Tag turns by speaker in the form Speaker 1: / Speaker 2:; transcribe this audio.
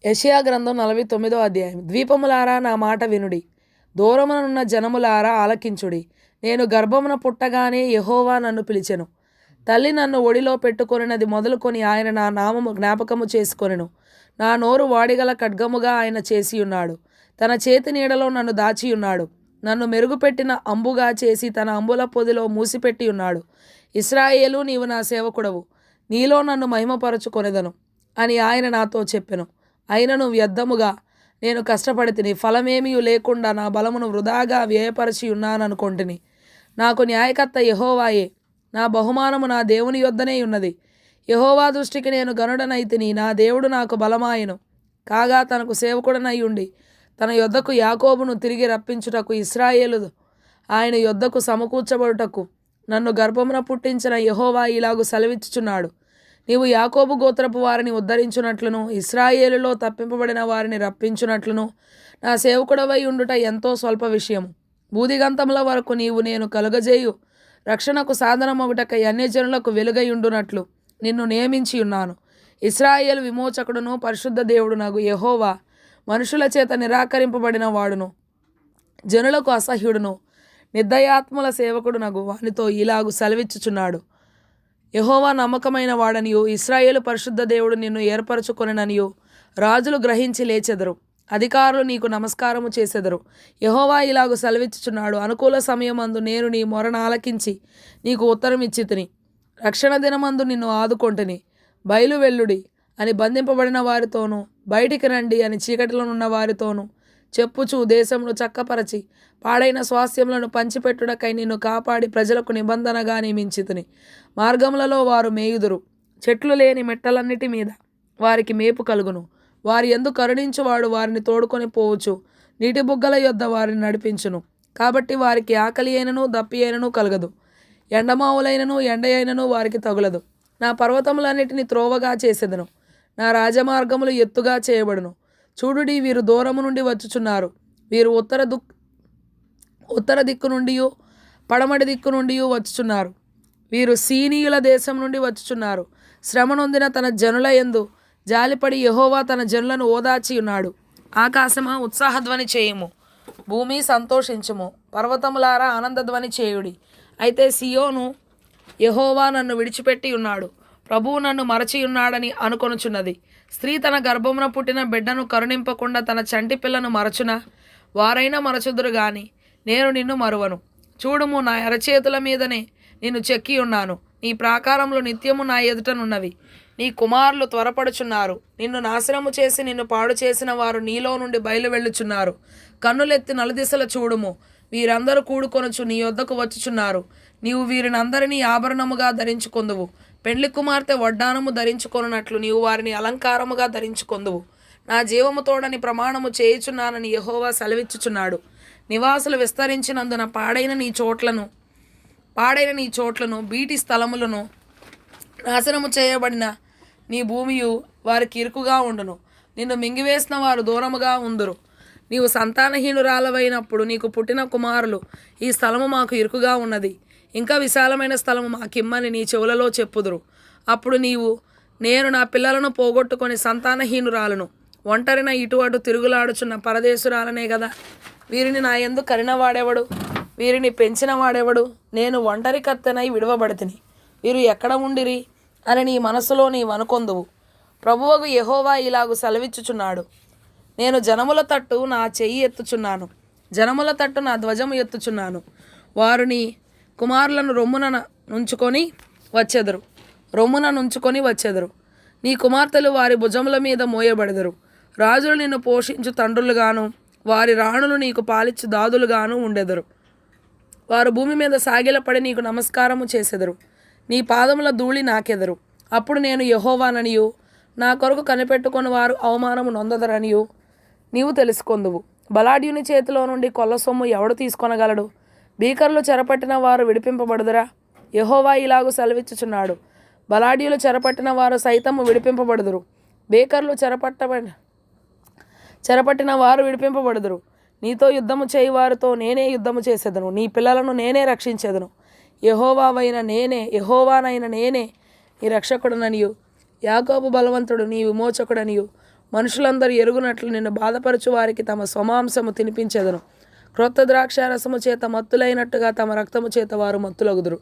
Speaker 1: యెషయా గ్రంథం 49వ అధ్యాయం. ద్వీపములారా నా మాట వినుడి, దూరమునున్న జనములారా ఆలకించుడి. నేను గర్భమున పుట్టగానే యెహోవా నన్ను పిలిచెను. తల్లి నన్ను ఒడిలో పెట్టుకొనినది మొదలుకొని ఆయన నా నామము జ్ఞాపకము చేసుకొనెను. నా నోరు వాడిగల ఖడ్గముగా ఆయన చేసియున్నాడు. తన చేతి నీడలో నన్ను దాచియున్నాడు. నన్ను మెరుగుపెట్టిన అంబుగా చేసి తన అంబుల పొదిలో మూసిపెట్టి ఉన్నాడు. ఇశ్రాయేలు, నీవు నా సేవకుడవు, నీలో నన్ను మహిమపరచుకొనెదను అని ఆయన నాతో చెప్పెను. అయినను వ్యర్థముగా నేను కష్టపడి తిని ఫలమేమీ లేకుండా నా బలమును వృధాగా వ్యయపరచి ఉన్నాననుకొంటిని. నాకు న్యాయకర్త యెహోవాయే, నా బహుమానము నా దేవుని యొద్దనే ఉన్నది. యెహోవా దృష్టికి నేను గనుడనైతిని, నా దేవుడు నాకు బలమాయెను. కాగా తనకు సేవకుడనై ఉండి తన యొద్దకు యాకోబును తిరిగి రప్పించుటకు, ఇశ్రాయేలు ఆయన యొద్దకు సమకూర్చబడుటకు నన్ను గర్భమున పుట్టించిన యెహోవా ఇలాగు సెలవిచ్చుచున్నాడు. నీవు యాకోబు గోత్రపు వారిని ఉద్ధరించునట్లును, ఇశ్రాయేలులో తప్పింపబడిన వారిని రప్పించునట్లును నా సేవకుడవై ఉండుట ఎంతో స్వల్ప విషయము. బూదిగంతముల వరకు నీవు నేను కలుగజేయు రక్షణకు సాధనమవుటకై అన్యజనులకు వెలుగై ఉండునట్లు నిన్ను నియమించి ఉన్నాను. ఇశ్రాయేలు విమోచకుడును పరిశుద్ధ దేవుడునగు యెహోవా మనుషుల చేత నిరాకరింపబడిన వాడును, జనులకు అసహ్యుడును, నిర్దయాత్ముల సేవకుడునగు వానితో ఇలాగు సెలవిచ్చుచున్నాడు. యెహోవా నమ్మకమైన వాడనియు ఇశ్రాయేలు పరిశుద్ధ దేవుడు నిన్ను ఏర్పరచుకొనెననియు రాజులు గ్రహించి లేచెదరు, అధికారులు నీకు నమస్కారము చేసెదరు. యెహోవా ఇలాగు సెలవిచ్చుచున్నాడు. అనుకూల సమయమందు నేను నీ మొరను ఆలకించి నీకు ఉత్తరం ఇచ్చితిని. రక్షణ దినమందు నిన్ను ఆదుకొంటిని. బయలు వెల్లుడి అని బంధింపబడిన వారితోనూ, బయటికి రండి అని చీకటిలోనున్న వారితోనూ చెప్పుచూ దేశమును చక్కపరచి పాడైన స్వాస్థ్యములను పంచిపెట్టుటకై నిన్ను కాపాడి ప్రజలకు నిబంధనగా నియమించితిని. మార్గములలో వారు మేయుదురు, చెట్లు లేని మెట్టలన్నిటి మీద వారికి మేపు కలుగును. వారి యందు కరుణించువాడు వారిని తోడుకొని పోవచ్చు, నీటి బుగ్గల యొద్ద వారిని నడిపించును. కాబట్టి వారికి ఆకలి అయినను దప్పి అయినను కలగదు, ఎండమావులైనను ఎండ అయినను వారికి తగులదు. నా పర్వతములన్నిటిని త్రోవగా చేసెదను, నా రాజమార్గములు ఎత్తుగా చేయబడును. చూడుడి, వీరు దూరము నుండి వచ్చుచున్నారు. వీరు ఉత్తర దిక్కు నుండి పడమటి దిక్కు నుండి వచ్చుచున్నారు. వీరు సీనీయుల దేశం నుండి వచ్చుచున్నారు. శ్రమ నొందిన తన జనుల యందు జాలిపడి యెహోవా తన జనులను ఓదార్చి ఉన్నాడు. ఆకాశమా ఉత్సాహధ్వని చేయుము, భూమి సంతోషించుము, పర్వతములారా ఆనందధ్వని చేయుడి. అయితే సియోను, యెహోవా నన్ను విడిచిపెట్టి ఉన్నాడు, ప్రభువు నన్ను మరచి ఉన్నాడని అనుకొనుచున్నది. స్త్రీ తన గర్భమున పుట్టిన బిడ్డను కరుణింపకుండా తన చంటి పిల్లను మరచున వారైనా మరచుదురు గాని నేను నిన్ను మరువను. చూడుము, నా అరచేతుల మీదనే నిన్ను చెక్కి ఉన్నాను. నీ ప్రాకారములు నిత్యము నా ఎదుటనున్నవి. నీ కుమారులు త్వరపడుచున్నారు. నిన్ను నాశనము చేసి నిన్ను పాడు చేసిన వారు నీలో నుండి బయలు వెళ్ళుచున్నారు. కన్నులెత్తి నలుదిశల చూడుము, వీరందరూ కూడుకొనుచు నీ యొద్దకు వచ్చుచున్నారు. నీవు వీరినందరినీ ఆభరణముగా ధరించుకొందువు. పెండ్లి కుమార్తె వడ్డానము ధరించుకొనున్నట్లు నీవు వారిని అలంకారముగా ధరించుకొందువు. నా జీవముతోడని ప్రమాణము చేయుచున్నానని యెహోవా సెలవిచ్చుచున్నాడు. నివాసులు విస్తరించినందున పాడైన నీ చోట్లను బీటి స్థలములను నాశనము చేయబడిన నీ భూమియు వారికి ఇరుకుగా ఉండును. నిన్ను మింగివేసిన వారు దూరముగా ఉందురు. నీవు సంతానహీనురాలవైనప్పుడు నీకు పుట్టిన కుమారులు, ఈ స్థలము మాకు ఇరుకుగా ఉన్నది, ఇంకా విశాలమైన స్థలము మాకిమ్మని నీ చెవులలో చెప్పుదురు. అప్పుడు నీవు, నేను నా పిల్లలను పోగొట్టుకొని సంతానహీనురాలను, ఒంటరిన ఇటు అటు తిరుగులాడుచున్న పరదేశురాలనే కదా. వీరిని నా యందు కరినవాడెవడు? వీరిని పెంచిన వాడెవడు? నేను ఒంటరి కత్తెనై విడవబడితిని, వీరు ఎక్కడ ఉండిరి అని నీ మనసులో నీవు అనుకొందువు. ప్రభువగు యెహోవా ఇలాగు సెలవిచ్చుచున్నాడు. నేను జనముల తట్టు నా చెయ్యి ఎత్తుచున్నాను, జనముల తట్టు నా ధ్వజము ఎత్తుచున్నాను. వారు నీ కుమారులను రొమ్మున నుంచుకొని వచ్చెదరు. నీ కుమార్తెలు వారి భుజముల మీద మోయబడెదరు. రాజులు నిన్ను పోషించు తండ్రులుగాను, వారి రాణులు నీకు పాలిచ్చు దాదులుగాను ఉండెదరు. వారు భూమి మీద సాగిలపడి నీకు నమస్కారము చేసెదరు. నీ పాదముల ధూళి నాకెదరు. అప్పుడు నేను యెహోవాననియు, నా కొరకు కనిపెట్టుకొని వారు అవమానము నొందదరనియు నీవు తెలుసుకొందువు. బలాఢ్యుని చేతిలో నుండి కొల్ల సొమ్ము ఎవడు తీసుకొనగలడు? భీకరులు చెరపట్టిన వారు విడిపింపబడుదురా? యెహోవా ఇలాగు సెలవిచ్చుచున్నాడు. బలాఢ్యులు చెరపట్టిన వారు సైతము విడిపింపబడుదురు. భీకరులు చెరపట్టిన వారు విడిపింపబడుదురు. నీతో యుద్ధము చేయి వారితో నేనే యుద్ధము చేసేదను. నీ పిల్లలను నేనే రక్షించేదను. యెహోవానైన నేనే నీ రక్షకుడననియు, యాకోబు బలవంతుడు నీ విమోచకుడనియు మనుషులందరూ ఎరుగునట్లు నిన్ను బాధపరచు వారికి తమ స్వమాంసము తినిపించెదను. క్రొత్త ద్రాక్షారసము చేత మత్తులైనట్టుగా తమ రక్తము చేత వారు మత్తులగుదురు.